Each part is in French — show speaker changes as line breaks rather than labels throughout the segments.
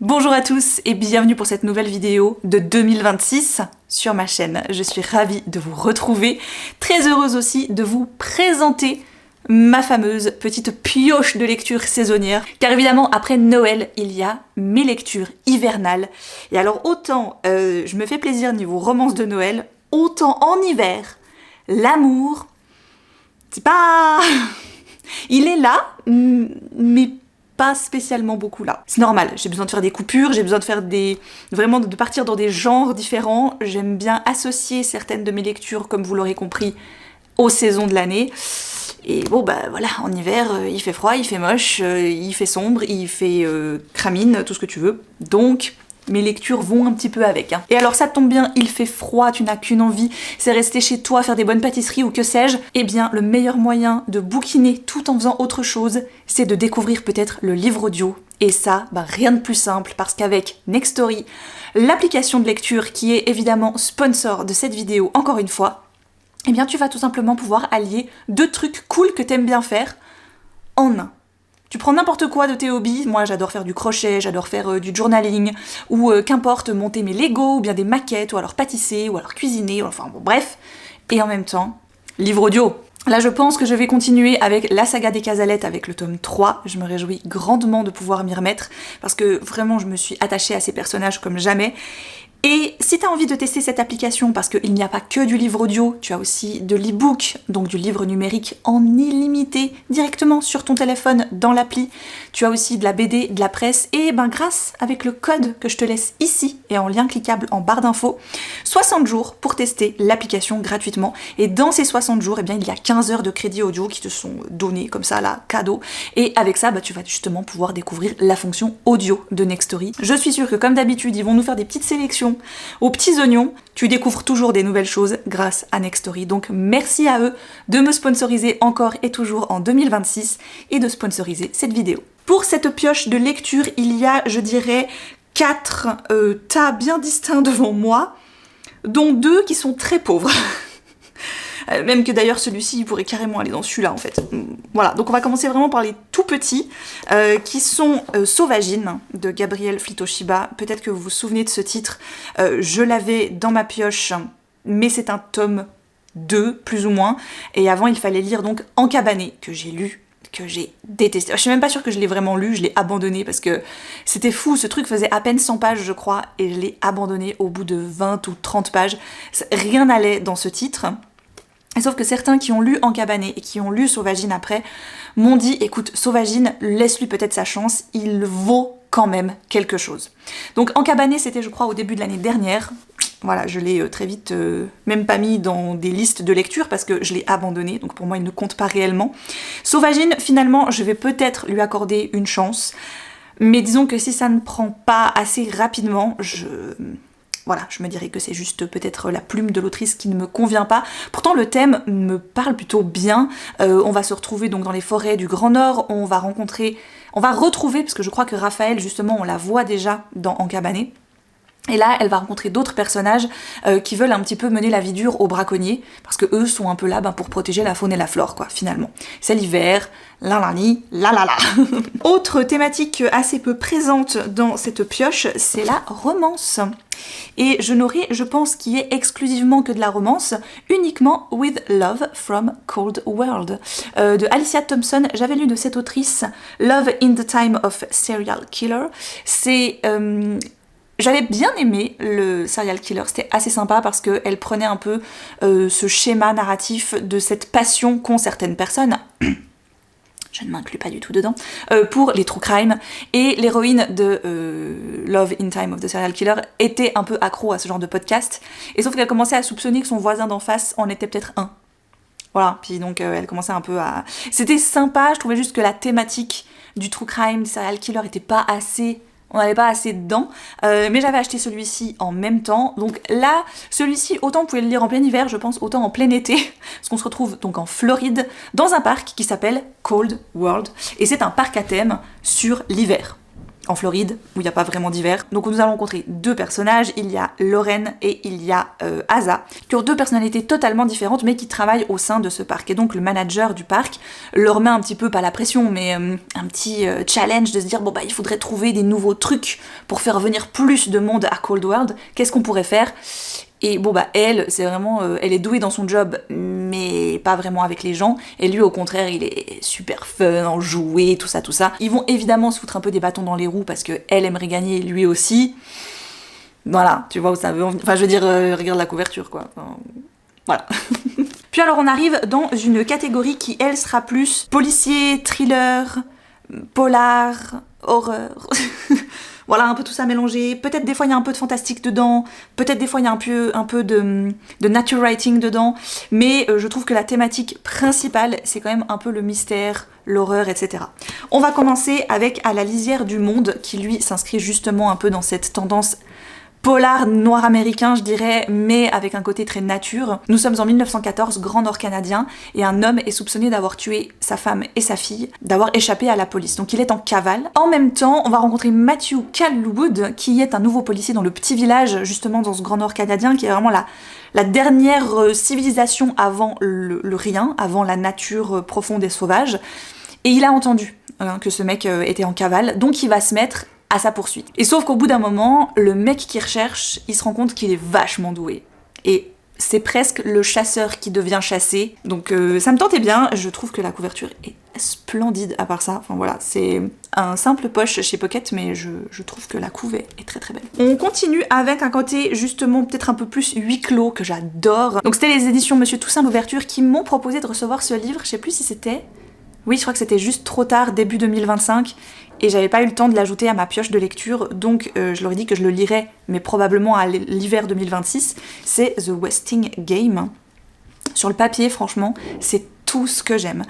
Bonjour à tous et bienvenue pour cette nouvelle vidéo de 2026 sur ma chaîne. Je suis ravie de vous retrouver, très heureuse aussi de vous présenter ma fameuse petite pioche de lecture saisonnière. Car évidemment, après Noël, il y a mes lectures hivernales. Et alors autant je me fais plaisir niveau romance de Noël, autant en hiver, l'amour, c'est pas... Il est là, mais pas spécialement beaucoup là. C'est normal, j'ai besoin de faire des coupures, j'ai besoin de faire vraiment de partir dans des genres différents. J'aime bien associer certaines de mes lectures, comme vous l'aurez compris, aux saisons de l'année. Et bon bah voilà, en hiver, il fait froid, il fait moche, il fait sombre, il fait cramine, tout ce que tu veux. Donc mes lectures vont un petit peu avec. Et alors ça tombe bien, il fait froid, tu n'as qu'une envie, c'est rester chez toi, faire des bonnes pâtisseries ou que sais-je. Eh bien, le meilleur moyen de bouquiner tout en faisant autre chose, c'est de découvrir peut-être le livre audio. Et ça, bah, rien de plus simple, parce qu'avec Nextory, l'application de lecture qui est évidemment sponsor de cette vidéo, encore une fois, eh bien tu vas tout simplement pouvoir allier deux trucs cool que t'aimes bien faire en un. Tu prends n'importe quoi de tes hobbies, moi j'adore faire du crochet, j'adore faire du journaling, ou qu'importe, monter mes Lego, ou bien des maquettes, ou alors pâtisser, ou alors cuisiner, enfin bon bref. Et en même temps, livre audio. Là je pense que je vais continuer avec la saga des Casalettes avec le tome 3, je me réjouis grandement de pouvoir m'y remettre, parce que vraiment je me suis attachée à ces personnages comme jamais. Et si tu as envie de tester cette application, parce qu'il n'y a pas que du livre audio, tu as aussi de l'e-book, donc du livre numérique en illimité, directement sur ton téléphone dans l'appli. Tu as aussi de la BD, de la presse, et ben grâce avec le code que je te laisse ici, et en lien cliquable en barre d'infos, 60 jours pour tester l'application gratuitement. Et dans ces 60 jours, eh bien, il y a 15 heures de crédit audio qui te sont donnés, comme ça, là, cadeau. Et avec ça, bah, tu vas justement pouvoir découvrir la fonction audio de Nextory. Je suis sûre que comme d'habitude, ils vont nous faire des petites sélections aux petits oignons, tu découvres toujours des nouvelles choses grâce à Nextory. Donc merci à eux de me sponsoriser encore et toujours en 2026 et de sponsoriser cette vidéo. Pour cette pioche de lecture, il y a, je dirais, 4 tas bien distincts devant moi, dont 2 qui sont très pauvres. Même que d'ailleurs celui-ci il pourrait carrément aller dans celui-là en fait. Voilà, donc on va commencer vraiment par les tout petits qui sont Sauvagine de Gabriel Flitoshiba. Peut-être que vous vous souvenez de ce titre, je l'avais dans ma pioche, mais c'est un tome 2 plus ou moins. Et avant il fallait lire donc Encabané, que j'ai lu, que j'ai détesté. Je suis même pas sûre que je l'ai vraiment lu, je l'ai abandonné parce que c'était fou, ce truc faisait à peine 100 pages je crois, et je l'ai abandonné au bout de 20 ou 30 pages. Rien n'allait dans ce titre. Sauf que certains qui ont lu Encabané et qui ont lu Sauvagine après m'ont dit écoute, Sauvagine, laisse-lui peut-être sa chance, il vaut quand même quelque chose. Donc Encabané, c'était je crois au début de l'année dernière. Voilà, je l'ai très vite même pas mis dans des listes de lecture parce que je l'ai abandonné, donc pour moi il ne compte pas réellement. Sauvagine, finalement, je vais peut-être lui accorder une chance, mais disons que si ça ne prend pas assez rapidement, voilà, je me dirais que c'est juste peut-être la plume de l'autrice qui ne me convient pas. Pourtant, le thème me parle plutôt bien. On va se retrouver donc dans les forêts du Grand Nord. On va retrouver, parce que je crois que Raphaël, justement, on la voit déjà dans Encabané. Et là, elle va rencontrer d'autres personnages qui veulent un petit peu mener la vie dure aux braconniers, parce que eux sont un peu là pour protéger la faune et la flore, quoi, finalement. C'est l'hiver, la la li, la la la. Autre thématique assez peu présente dans cette pioche, c'est la romance. Et je n'aurai, je pense, qui est exclusivement que de la romance, uniquement With Love from Cold World, de Alicia Thompson. J'avais lu de cette autrice Love in the Time of Serial Killer. J'avais bien aimé le Serial Killer, c'était assez sympa parce qu'elle prenait un peu ce schéma narratif de cette passion qu'ont certaines personnes, je ne m'inclus pas du tout dedans, pour les true crime, et l'héroïne de Love in Time of the Serial Killer était un peu accro à ce genre de podcast, et sauf qu'elle commençait à soupçonner que son voisin d'en face en était peut-être un. Voilà, puis donc elle commençait un peu à... C'était sympa, je trouvais juste que la thématique du true crime, serial killer était pas assez... On n'avait pas assez dedans, mais j'avais acheté celui-ci en même temps. Donc là, celui-ci, autant vous pouvez le lire en plein hiver, je pense, autant en plein été, parce qu'on se retrouve donc en Floride, dans un parc qui s'appelle Cold World, et c'est un parc à thème sur l'hiver. en Floride, où il n'y a pas vraiment d'hiver. Donc nous allons rencontrer deux personnages, il y a Lauren et il y a Asa, qui ont deux personnalités totalement différentes, mais qui travaillent au sein de ce parc. Et donc le manager du parc leur met un petit peu, pas la pression, mais un petit challenge de se dire, bon bah il faudrait trouver des nouveaux trucs pour faire venir plus de monde à Cold World, qu'est-ce qu'on pourrait faire? Et bon bah elle, c'est vraiment, elle est douée dans son job, mais pas vraiment avec les gens. Et lui au contraire, il est super fun, enjoué, tout ça, tout ça. Ils vont évidemment se foutre un peu des bâtons dans les roues parce que elle aimerait gagner, lui aussi. Voilà, tu vois où ça veut en venir. Enfin je veux dire, regarde la couverture quoi. Enfin, voilà. Puis alors on arrive dans une catégorie qui elle sera plus policier, thriller, polar, horreur. Voilà, un peu tout ça mélangé. Peut-être des fois il y a un peu de fantastique dedans, peut-être des fois il y a un peu de nature writing dedans, mais je trouve que la thématique principale, c'est quand même un peu le mystère, l'horreur, etc. On va commencer avec À la lisière du monde, qui lui s'inscrit justement un peu dans cette tendance polar noir américain, je dirais, mais avec un côté très nature. Nous sommes en 1914, Grand Nord canadien, et un homme est soupçonné d'avoir tué sa femme et sa fille, d'avoir échappé à la police. Donc il est en cavale. En même temps, on va rencontrer Matthew Calwood, qui est un nouveau policier dans le petit village, justement dans ce Grand Nord canadien, qui est vraiment la dernière civilisation avant le rien, avant la nature profonde et sauvage. Et il a entendu que ce mec était en cavale, donc il va se mettre à sa poursuite. Et sauf qu'au bout d'un moment, le mec qui recherche, il se rend compte qu'il est vachement doué. Et c'est presque le chasseur qui devient chassé. Donc ça me tentait bien, je trouve que la couverture est splendide à part ça. Enfin voilà, c'est un simple poche chez Pocket, mais je trouve que la couve est très très belle. On continue avec un côté justement peut-être un peu plus huis clos que j'adore. Donc c'était les éditions Monsieur Toussaint l'ouverture qui m'ont proposé de recevoir ce livre, je sais plus si c'était... Oui, je crois que c'était juste trop tard, début 2025, et j'avais pas eu le temps de l'ajouter à ma pioche de lecture, donc je leur ai dit que je le lirais, mais probablement à l'hiver 2026. C'est The Westing Game. Sur le papier, franchement, c'est tout ce que j'aime.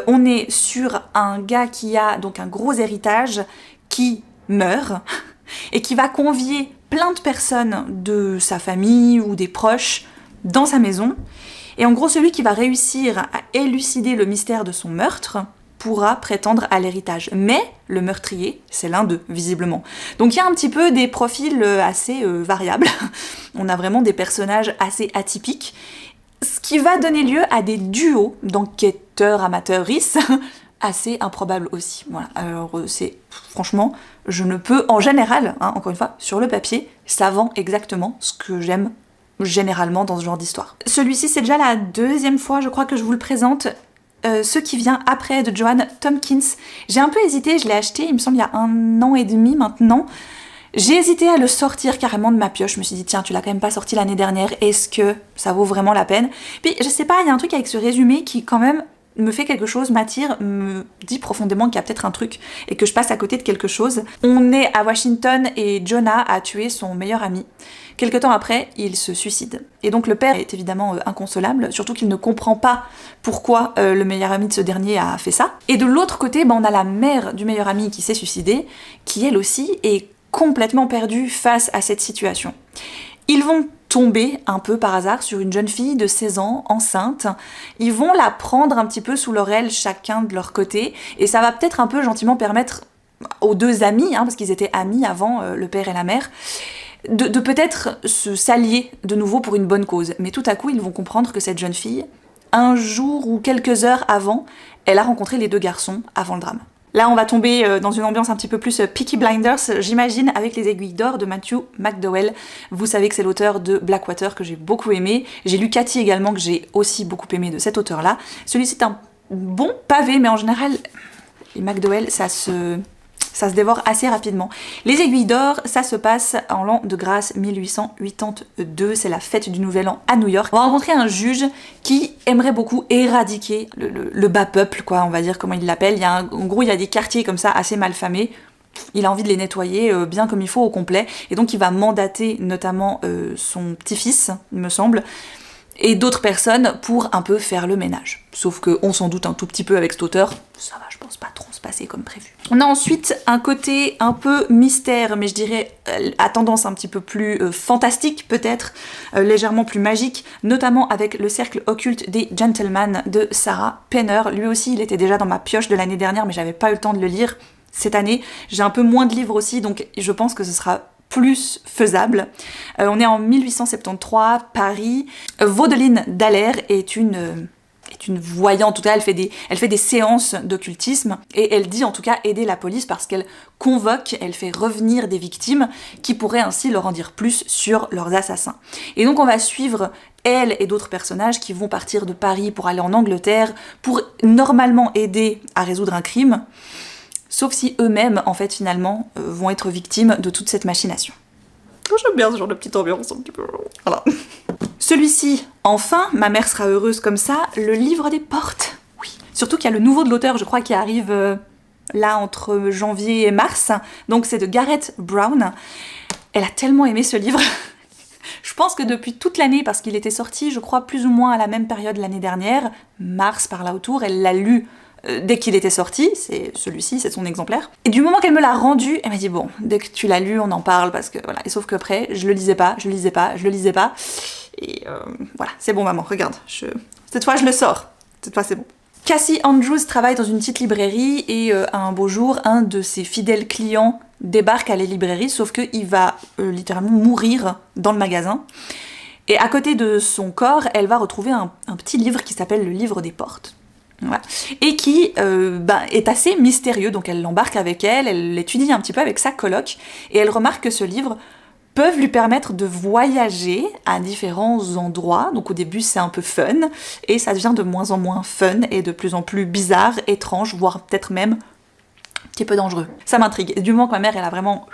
On est sur un gars qui a donc un gros héritage, qui meurt, et qui va convier plein de personnes de sa famille ou des proches dans sa maison. Et en gros, celui qui va réussir à élucider le mystère de son meurtre pourra prétendre à l'héritage. Mais le meurtrier, c'est l'un d'eux, visiblement. Donc il y a un petit peu des profils assez variables. On a vraiment des personnages assez atypiques. Ce qui va donner lieu à des duos d'enquêteurs amateuristes assez improbables aussi. Voilà. Alors c'est... Franchement, je ne peux, en général, encore une fois, sur le papier, ça vend exactement ce que j'aime généralement dans ce genre d'histoire. Celui-ci, c'est déjà la deuxième fois, je crois, que je vous le présente. Ce qui vient après, de Joanne Tompkins. J'ai un peu hésité, je l'ai acheté, il me semble, il y a 1 an et demi maintenant. J'ai hésité à le sortir carrément de ma pioche. Je me suis dit, tiens, tu l'as quand même pas sorti l'année dernière, est-ce que ça vaut vraiment la peine? Puis, je sais pas, il y a un truc avec ce résumé qui, quand même, me fait quelque chose, m'attire, me dit profondément qu'il y a peut-être un truc et que je passe à côté de quelque chose. On est à Washington et Jonah a tué son meilleur ami. Quelque temps après, il se suicide. Et donc le père est évidemment inconsolable, surtout qu'il ne comprend pas pourquoi le meilleur ami de ce dernier a fait ça. Et de l'autre côté, on a la mère du meilleur ami qui s'est suicidée, qui elle aussi est complètement perdue face à cette situation. Ils vont tomber un peu par hasard sur une jeune fille de 16 ans, enceinte. Ils vont la prendre un petit peu sous leur aile, chacun de leur côté, et ça va peut-être un peu gentiment permettre aux deux amis, parce qu'ils étaient amis avant, le père et la mère, de peut-être se s'allier de nouveau pour une bonne cause. Mais tout à coup, ils vont comprendre que cette jeune fille, un jour ou quelques heures avant, elle a rencontré les deux garçons avant le drame. Là, on va tomber dans une ambiance un petit peu plus Peaky Blinders, j'imagine, avec les aiguilles d'or de Matthew McDowell. Vous savez que c'est l'auteur de Blackwater que j'ai beaucoup aimé. J'ai lu Cathy également, que j'ai aussi beaucoup aimé de cet auteur-là. Celui-ci est un bon pavé, mais en général, les McDowell, ça se dévore assez rapidement. Les aiguilles d'or, ça se passe en l'an de grâce 1882, c'est la fête du Nouvel An à New York. On va rencontrer un juge qui aimerait beaucoup éradiquer le bas peuple, quoi, on va dire comment il l'appelle. En gros, il y a des quartiers comme ça assez mal famés. Il a envie de les nettoyer bien comme il faut au complet, et donc il va mandater notamment son petit-fils, il me semble, et d'autres personnes pour un peu faire le ménage. Sauf qu'on s'en doute un tout petit peu avec cet auteur, ça va, je pense pas trop se passer comme prévu. On a ensuite un côté un peu mystère, mais je dirais à tendance un petit peu plus fantastique peut-être, légèrement plus magique, notamment avec Le Cercle Occulte des Gentlemen de Sarah Penner. Lui aussi, il était déjà dans ma pioche de l'année dernière, mais j'avais pas eu le temps de le lire. cette année. J'ai un peu moins de livres aussi, donc je pense que ce sera plus faisable. On est en 1873, Paris. Vaudeline Dallaire est une voyante, en tout cas elle fait des séances d'occultisme et elle dit en tout cas aider la police parce qu'elle convoque, elle fait revenir des victimes qui pourraient ainsi leur en dire plus sur leurs assassins. Et donc on va suivre elle et d'autres personnages qui vont partir de Paris pour aller en Angleterre pour normalement aider à résoudre un crime, sauf si eux-mêmes en fait finalement vont être victimes de toute cette machination. J'aime bien ce genre de petite ambiance un petit peu. Voilà. Celui-ci, enfin, ma mère sera heureuse comme ça, le livre des portes. Oui. Surtout qu'il y a le nouveau de l'auteur, je crois, qui arrive là entre janvier et mars. Donc c'est de Gareth Brown. Elle a tellement aimé ce livre. Je pense que depuis toute l'année, parce qu'il était sorti, je crois, plus ou moins à la même période l'année dernière, mars par là autour, elle l'a lu dès qu'il était sorti, c'est celui-ci, c'est son exemplaire. Et du moment qu'elle me l'a rendu, elle m'a dit bon, dès que tu l'as lu, on en parle, parce que voilà. Et sauf qu'après, je le lisais pas. Et voilà, c'est bon maman, regarde, cette fois je le sors, cette fois c'est bon. Cassie Andrews travaille dans une petite librairie et un beau jour, un de ses fidèles clients débarque à la librairie, sauf qu'il va littéralement mourir dans le magasin. Et à côté de son corps, elle va retrouver un petit livre qui s'appelle le livre des portes. Voilà. Et qui est assez mystérieux, donc elle l'embarque avec elle l'étudie un petit peu avec sa coloc, et elle remarque que ce livre peuvent lui permettre de voyager à différents endroits. Donc au début c'est un peu fun, et ça devient de moins en moins fun, et de plus en plus bizarre, étrange, voire peut-être même un petit peu dangereux. Ça m'intrigue. Et du moment que ma mère elle a vraiment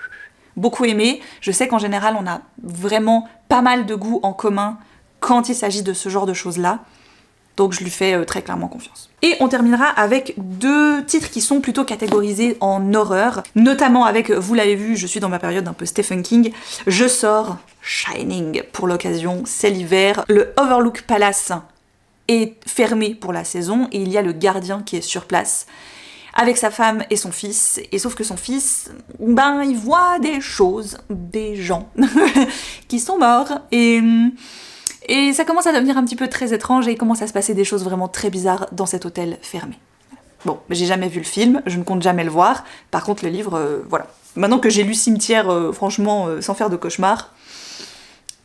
beaucoup aimé, je sais qu'en général on a vraiment pas mal de goûts en commun quand il s'agit de ce genre de choses-là. Donc je lui fais très clairement confiance. Et on terminera avec deux titres qui sont plutôt catégorisés en horreur, notamment avec, vous l'avez vu, je suis dans ma période un peu Stephen King, je sors Shining pour l'occasion, c'est l'hiver, le Overlook Palace est fermé pour la saison et il y a le gardien qui est sur place avec sa femme et son fils, et sauf que son fils, il voit des choses, des gens qui sont morts, et ça commence à devenir un petit peu très étrange et il commence à se passer des choses vraiment très bizarres dans cet hôtel fermé. Bon, j'ai jamais vu le film, je ne compte jamais le voir. Par contre, le livre, voilà. Maintenant que j'ai lu Cimetière, franchement, sans faire de cauchemar,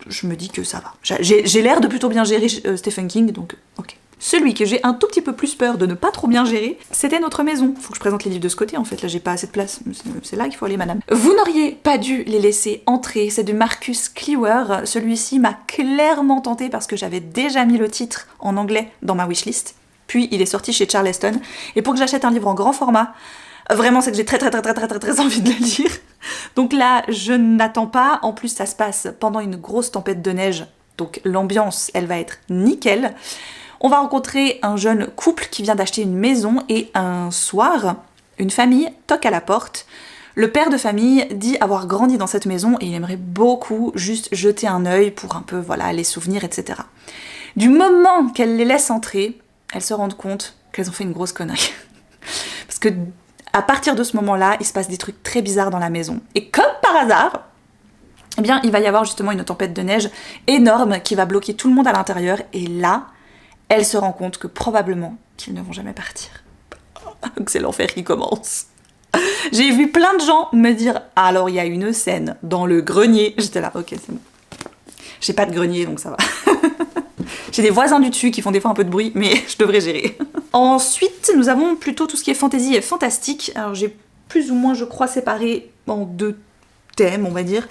je me dis que ça va. J'ai l'air de plutôt bien gérer Stephen King, donc ok. Celui que j'ai un tout petit peu plus peur de ne pas trop bien gérer, c'était Notre Maison. Faut que je présente les livres de ce côté, en fait, là j'ai pas assez de place. C'est là qu'il faut aller, madame. Vous n'auriez pas dû les laisser entrer, c'est de Marcus Cleaver. Celui-ci m'a clairement tenté parce que j'avais déjà mis le titre en anglais dans ma wishlist. Puis il est sorti chez Charleston. Et pour que j'achète un livre en grand format, vraiment c'est que j'ai très envie de le lire. Donc là, je n'attends pas. En plus, ça se passe pendant une grosse tempête de neige. Donc l'ambiance, elle va être nickel. On va rencontrer un jeune couple qui vient d'acheter une maison et un soir, une famille toque à la porte. Le père de famille dit avoir grandi dans cette maison et il aimerait beaucoup juste jeter un œil pour un peu, voilà, les souvenirs, etc. Du moment qu'elle les laisse entrer, elles se rendent compte qu'elles ont fait une grosse connerie. Parce que à partir de ce moment-là, il se passe des trucs très bizarres dans la maison. Et comme par hasard, eh bien, il va y avoir justement une tempête de neige énorme qui va bloquer tout le monde à l'intérieur. Et là, elle se rend compte que probablement qu'ils ne vont jamais partir. Que c'est l'enfer qui commence. J'ai vu plein de gens me dire « Alors, il y a une scène dans le grenier. » J'étais là, ok, c'est bon. J'ai pas de grenier, donc ça va. J'ai des voisins du dessus qui font des fois un peu de bruit, mais je devrais gérer. Ensuite, nous avons plutôt tout ce qui est fantasy et fantastique. Alors, j'ai plus ou moins, je crois, séparé en deux thème, on va dire.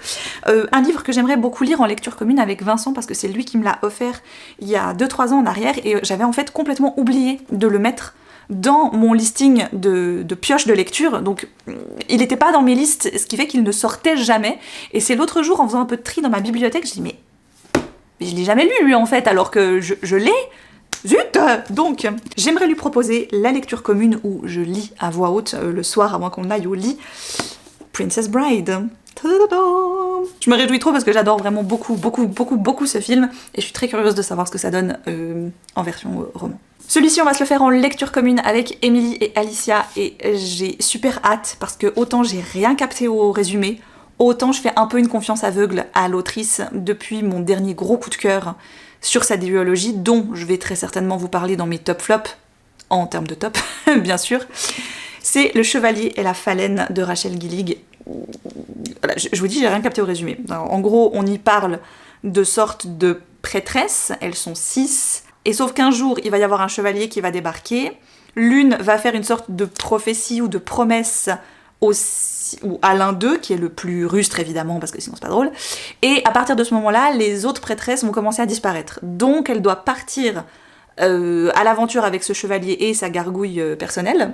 Un livre que j'aimerais beaucoup lire en lecture commune avec Vincent parce que c'est lui qui me l'a offert il y a 2-3 ans en arrière et j'avais en fait complètement oublié de le mettre dans mon listing de pioche de lecture, donc il n'était pas dans mes listes, ce qui fait qu'il ne sortait jamais, et c'est l'autre jour en faisant un peu de tri dans ma bibliothèque, je dis mais je l'ai jamais lu lui en fait, alors que je l'ai. Zut! Donc, j'aimerais lui proposer la lecture commune où je lis à voix haute le soir avant qu'on aille au lit. Princess Bride. Je me réjouis trop parce que j'adore vraiment beaucoup ce film et je suis très curieuse de savoir ce que ça donne en version roman. Celui-ci on va se le faire en lecture commune avec Emily et Alicia et j'ai super hâte parce que autant j'ai rien capté au résumé, autant je fais un peu une confiance aveugle à l'autrice depuis mon dernier gros coup de cœur sur sa duologie dont je vais très certainement vous parler dans mes top flops, en termes de top bien sûr. C'est Le Chevalier et la Phalène de Rachel Gillig. Voilà, je vous dis, j'ai rien capté au résumé. Alors, en gros, on y parle de sortes de prêtresses, elles sont 6, et sauf qu'un jour, il va y avoir un chevalier qui va débarquer, l'une va faire une sorte de prophétie ou de promesse ou à l'un d'eux, qui est le plus rustre évidemment, parce que sinon c'est pas drôle, et à partir de ce moment-là, les autres prêtresses vont commencer à disparaître. Donc elle doit partir à l'aventure avec ce chevalier et sa gargouille personnelle,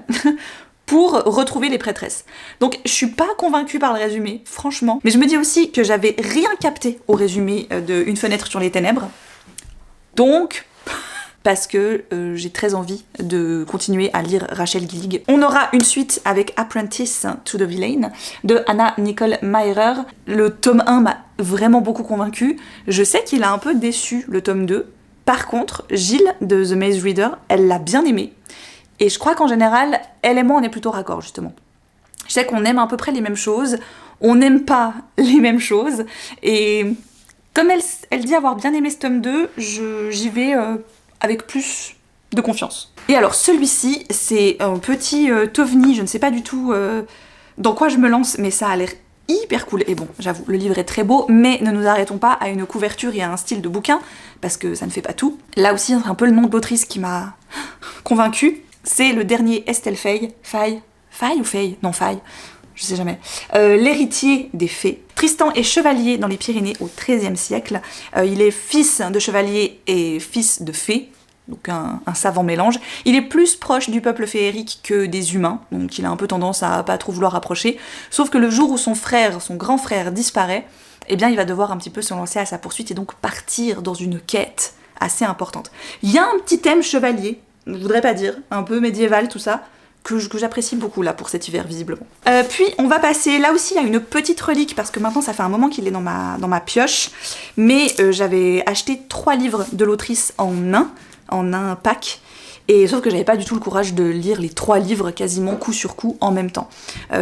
pour retrouver les prêtresses. Donc je suis pas convaincue par le résumé, franchement. Mais je me dis aussi que j'avais rien capté au résumé de Une fenêtre sur les ténèbres. Donc, parce que j'ai très envie de continuer à lire Rachel Gillig. On aura une suite avec Apprentice to the Villain de Anna Nicole Meirer. Le tome 1 m'a vraiment beaucoup convaincue. Je sais qu'il a un peu déçu le tome 2. Par contre, Gilles de The Maze Reader, elle l'a bien aimé. Et je crois qu'en général, elle et moi, on est plutôt raccord, justement. Je sais qu'on aime à peu près les mêmes choses, on n'aime pas les mêmes choses, et comme elle dit avoir bien aimé ce tome 2, j'y vais avec plus de confiance. Et alors, celui-ci, c'est un petit ovni, je ne sais pas du tout dans quoi je me lance, mais ça a l'air hyper cool. Et bon, j'avoue, le livre est très beau, mais ne nous arrêtons pas à une couverture et à un style de bouquin, parce que ça ne fait pas tout. Là aussi, c'est un peu le nom de l'autrice qui m'a convaincue. C'est le dernier Estelle Faye, Non, Faye, je sais jamais. L'héritier des fées. Tristan est chevalier dans les Pyrénées au XIIIe siècle. Il est fils de chevalier et fils de fée, donc un savant mélange. Il est plus proche du peuple féerique que des humains, donc il a un peu tendance à pas trop vouloir approcher. Sauf que le jour où son grand frère disparaît, eh bien il va devoir un petit peu se lancer à sa poursuite et donc partir dans une quête assez importante. Il y a un petit thème chevalier, je voudrais pas dire, un peu médiéval tout ça, que j'apprécie beaucoup là pour cet hiver visiblement. Puis on va passer là aussi à une petite relique, parce que maintenant ça fait un moment qu'il est dans ma pioche, mais j'avais acheté 3 livres de l'autrice en un pack, et sauf que j'avais pas du tout le courage de lire les 3 livres quasiment coup sur coup en même temps.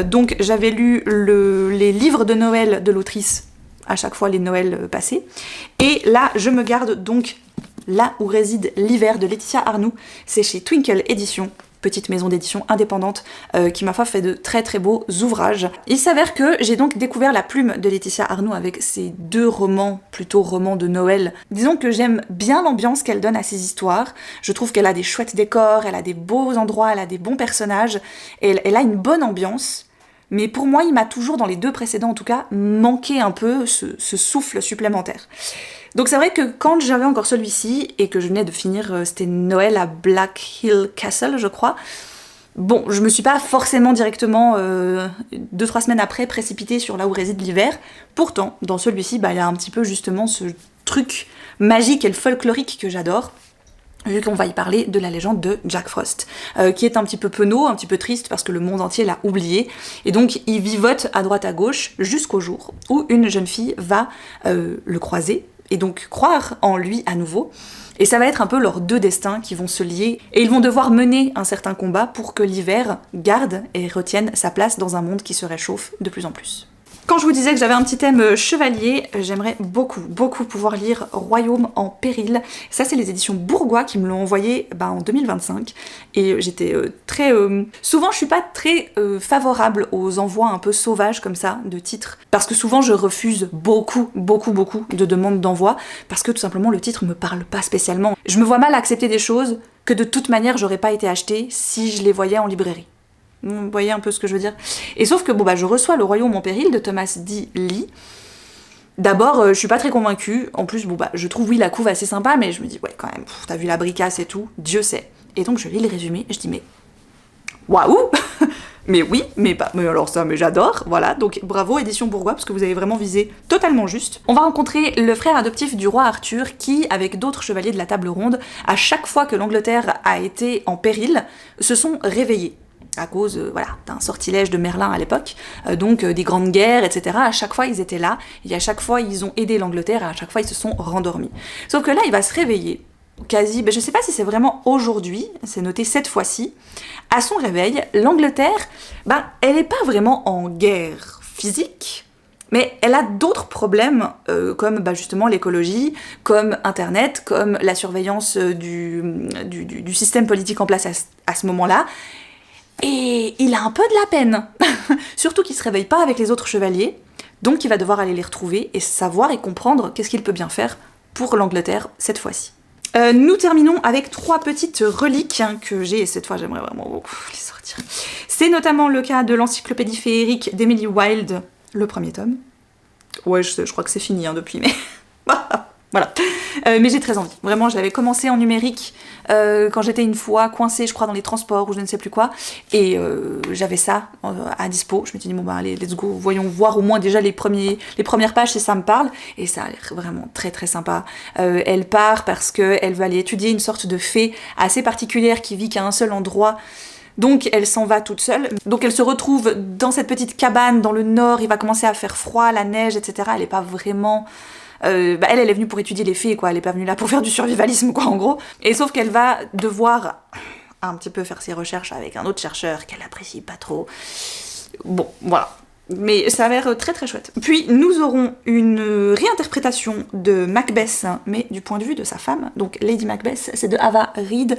Donc j'avais lu les livres de Noël de l'autrice, à chaque fois les Noëls passés, et là je me garde donc Là où réside l'hiver de Laetitia Arnoux, c'est chez Twinkle Éditions, petite maison d'édition indépendante qui m'a fait de très très beaux ouvrages. Il s'avère que j'ai donc découvert la plume de Laetitia Arnoux avec ses 2 romans, plutôt romans de Noël. Disons que j'aime bien l'ambiance qu'elle donne à ses histoires, je trouve qu'elle a des chouettes décors, elle a des beaux endroits, elle a des bons personnages, et elle a une bonne ambiance. Mais pour moi, il m'a toujours, dans les 2 précédents en tout cas, manqué un peu ce souffle supplémentaire. Donc c'est vrai que quand j'avais encore celui-ci, et que je venais de finir, c'était Noël à Black Hill Castle, je crois, bon, je me suis pas forcément directement, 2-3 semaines après, précipitée sur Là où réside l'hiver. Pourtant, dans celui-ci, il y a un petit peu justement ce truc magique et folklorique que j'adore, vu qu'on va y parler de la légende de Jack Frost, qui est un petit peu penaud, un petit peu triste, parce que le monde entier l'a oublié, et donc il vivote à droite à gauche, jusqu'au jour où une jeune fille va le croiser, et donc croire en lui à nouveau, et ça va être un peu leurs 2 destins qui vont se lier, et ils vont devoir mener un certain combat pour que l'hiver garde et retienne sa place dans un monde qui se réchauffe de plus en plus. Quand je vous disais que j'avais un petit thème chevalier, j'aimerais beaucoup pouvoir lire Royaume en péril. Ça, c'est les éditions Bourgois qui me l'ont envoyé en 2025. Et j'étais très... Souvent, je suis pas très favorable aux envois un peu sauvages comme ça, de titres. Parce que souvent, je refuse beaucoup de demandes d'envoi. Parce que tout simplement, le titre me parle pas spécialement. Je me vois mal accepter des choses que de toute manière, j'aurais pas été acheter si je les voyais en librairie. Vous voyez un peu ce que je veux dire? Et sauf que je reçois Le Royaume en péril de Thomas D. Lee. D'abord, je suis pas très convaincue. En plus, je trouve oui la couve assez sympa, mais je me dis ouais quand même, t'as vu la bricasse et tout, Dieu sait. Et donc je lis le résumé et je dis mais waouh. Mais oui, mais alors ça, mais j'adore, voilà. Donc bravo édition Bourgois, parce que vous avez vraiment visé totalement juste. On va rencontrer le frère adoptif du roi Arthur qui, avec d'autres chevaliers de la table ronde, à chaque fois que l'Angleterre a été en péril, se sont réveillés. À cause d'un sortilège de Merlin à l'époque, donc des grandes guerres, etc. À chaque fois, ils étaient là, et à chaque fois, ils ont aidé l'Angleterre, et à chaque fois, ils se sont rendormis. Sauf que là, il va se réveiller, quasi, je sais pas si c'est vraiment aujourd'hui, c'est noté cette fois-ci, à son réveil, l'Angleterre, elle est pas vraiment en guerre physique, mais elle a d'autres problèmes, comme justement l'écologie, comme Internet, comme la surveillance du système politique en place à ce moment-là. Et il a un peu de la peine. Surtout qu'il se réveille pas avec les autres chevaliers, donc il va devoir aller les retrouver et savoir et comprendre qu'est-ce qu'il peut bien faire pour l'Angleterre cette fois-ci. Nous terminons avec 3 petites reliques que j'ai, et cette fois j'aimerais vraiment beaucoup les sortir. C'est notamment le cas de l'encyclopédie féerique d'Emily Wilde, le premier tome. Ouais, je crois que c'est fini depuis, mais... Voilà. Mais j'ai très envie. Vraiment, je l'avais commencé en numérique quand j'étais une fois coincée, je crois, dans les transports ou je ne sais plus quoi. Et j'avais ça à dispo. Je m'étais dit, bon bah allez, let's go, voyons voir au moins déjà les premières pages si ça me parle. Et ça a l'air vraiment très très sympa. Elle part parce qu'elle veut aller étudier une sorte de fée assez particulière qui vit qu'à un seul endroit. Donc elle s'en va toute seule. Donc elle se retrouve dans cette petite cabane dans le nord. Il va commencer à faire froid, la neige, etc. Elle n'est pas vraiment... elle est venue pour étudier les fées, quoi. Elle est pas venue là pour faire du survivalisme, quoi, en gros. Et sauf qu'elle va devoir un petit peu faire ses recherches avec un autre chercheur qu'elle apprécie pas trop. Bon, voilà. Mais ça a l'air très très chouette. Puis nous aurons une réinterprétation de Macbeth, mais du point de vue de sa femme. Donc Lady Macbeth, c'est de Ava Reed,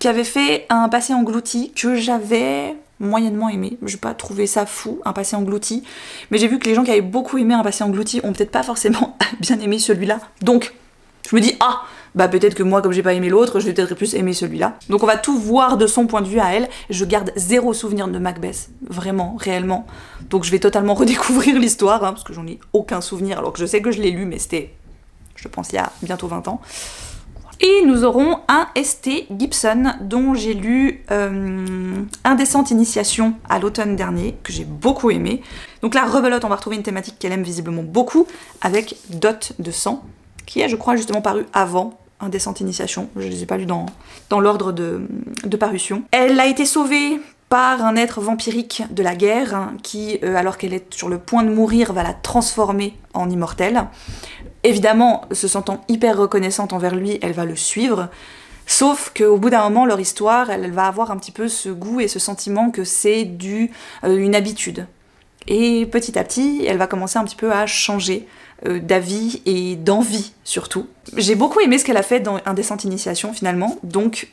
qui avait fait un passé englouti que j'avais moyennement aimé. J'ai pas trouvé ça fou, un passé englouti. Mais j'ai vu que les gens qui avaient beaucoup aimé un passé englouti ont peut-être pas forcément bien aimé celui-là. Donc je me dis, ah, bah peut-être que moi, comme j'ai pas aimé l'autre, je vais peut-être plus aimer celui-là. Donc on va tout voir de son point de vue à elle. Je garde 0 souvenir de Macbeth, vraiment, réellement. Donc je vais totalement redécouvrir l'histoire, parce que j'en ai aucun souvenir, alors que je sais que je l'ai lu, mais c'était, je pense, il y a bientôt 20 ans. Et nous aurons un S.T. Gibson, dont j'ai lu Indécente Initiation à l'automne dernier, que j'ai beaucoup aimé. Donc là, rebelote, on va retrouver une thématique qu'elle aime visiblement beaucoup, avec Dot de sang, qui a, je crois, justement paru avant Indécente Initiation. Je ne les ai pas lus dans l'ordre de parution. Elle a été sauvée par un être vampirique de la guerre, qui, alors qu'elle est sur le point de mourir, va la transformer en immortelle. Évidemment, se sentant hyper reconnaissante envers lui, elle va le suivre. Sauf qu'au bout d'un moment, leur histoire, elle va avoir un petit peu ce goût et ce sentiment que c'est une habitude. Et petit à petit, elle va commencer un petit peu à changer d'avis et d'envie surtout. J'ai beaucoup aimé ce qu'elle a fait dans Indécente Initiation finalement, donc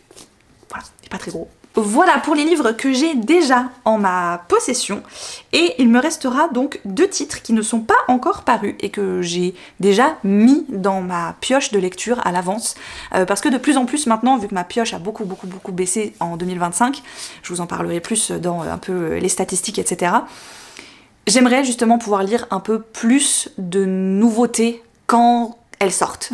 voilà, c'est pas très gros. Voilà pour les livres que j'ai déjà en ma possession, et il me restera donc 2 titres qui ne sont pas encore parus et que j'ai déjà mis dans ma pioche de lecture à l'avance, parce que de plus en plus maintenant, vu que ma pioche a beaucoup baissé en 2025, je vous en parlerai plus dans un peu les statistiques, etc. J'aimerais justement pouvoir lire un peu plus de nouveautés quand elles sortent.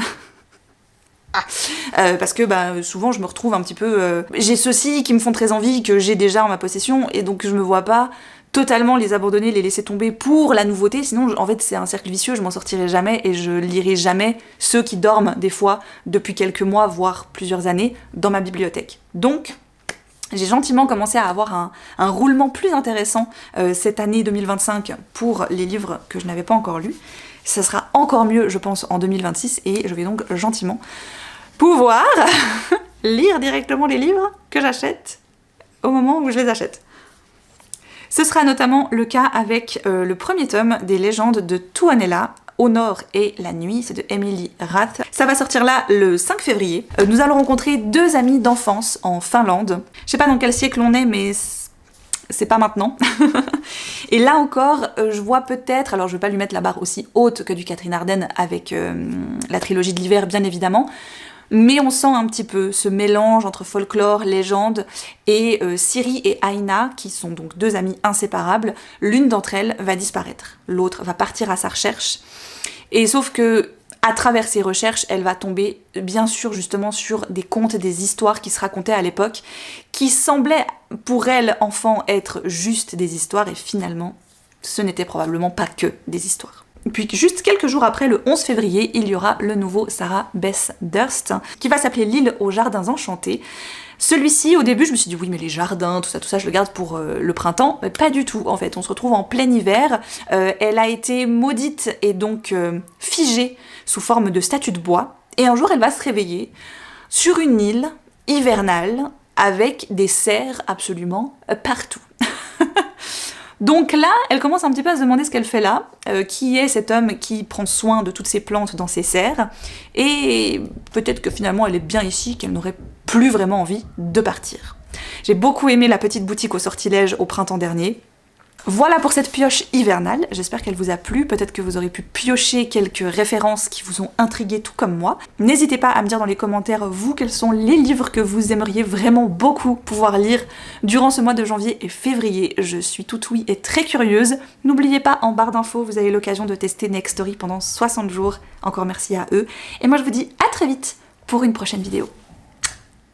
Parce que souvent je me retrouve un petit peu... j'ai ceux-ci qui me font très envie, que j'ai déjà en ma possession, et donc je me vois pas totalement les abandonner, les laisser tomber pour la nouveauté, sinon en fait c'est un cercle vicieux, je m'en sortirai jamais et je lirai jamais ceux qui dorment des fois depuis quelques mois, voire plusieurs années, dans ma bibliothèque. Donc j'ai gentiment commencé à avoir un roulement plus intéressant cette année 2025 pour les livres que je n'avais pas encore lus. Ça sera encore mieux, je pense, en 2026, et je vais donc gentiment pouvoir lire directement les livres que j'achète au moment où je les achète. Ce sera notamment le cas avec le premier tome des légendes de Tuonela, Au Nord et la Nuit, c'est de Emily Rath. Ça va sortir là le 5 février. Nous allons rencontrer 2 amis d'enfance en Finlande. Je sais pas dans quel siècle on est, mais c'est pas maintenant. Et là encore, je vois peut-être, alors je vais pas lui mettre la barre aussi haute que du Catherine Arden avec la trilogie de l'hiver, bien évidemment, mais on sent un petit peu ce mélange entre folklore, légende, et Siri et Aina, qui sont donc 2 amies inséparables. L'une d'entre elles va disparaître, l'autre va partir à sa recherche, et sauf que à travers ses recherches, elle va tomber bien sûr justement sur des contes, des histoires qui se racontaient à l'époque, qui semblaient pour elle, enfant, être juste des histoires, et finalement, ce n'était probablement pas que des histoires. Puis juste quelques jours après, le 11 février, il y aura le nouveau Sarah Beth Durst, qui va s'appeler L'île aux jardins enchantés. Celui-ci, au début, je me suis dit oui, mais les jardins, tout ça, je le garde pour le printemps. Mais pas du tout, en fait. On se retrouve en plein hiver. Elle a été maudite et donc figée sous forme de statue de bois. Et un jour, elle va se réveiller sur une île hivernale avec des cerfs absolument partout. Donc là, elle commence un petit peu à se demander ce qu'elle fait là, qui est cet homme qui prend soin de toutes ces plantes dans ses serres, et peut-être que finalement elle est bien ici, qu'elle n'aurait plus vraiment envie de partir. J'ai beaucoup aimé la petite boutique au sortilège au printemps dernier. Voilà pour cette pioche hivernale, j'espère qu'elle vous a plu, peut-être que vous aurez pu piocher quelques références qui vous ont intrigué tout comme moi. N'hésitez pas à me dire dans les commentaires, vous, quels sont les livres que vous aimeriez vraiment beaucoup pouvoir lire durant ce mois de janvier et février. Je suis toute oui et très curieuse. N'oubliez pas, en barre d'infos, vous avez l'occasion de tester Next Story pendant 60 jours. Encore merci à eux. Et moi je vous dis à très vite pour une prochaine vidéo.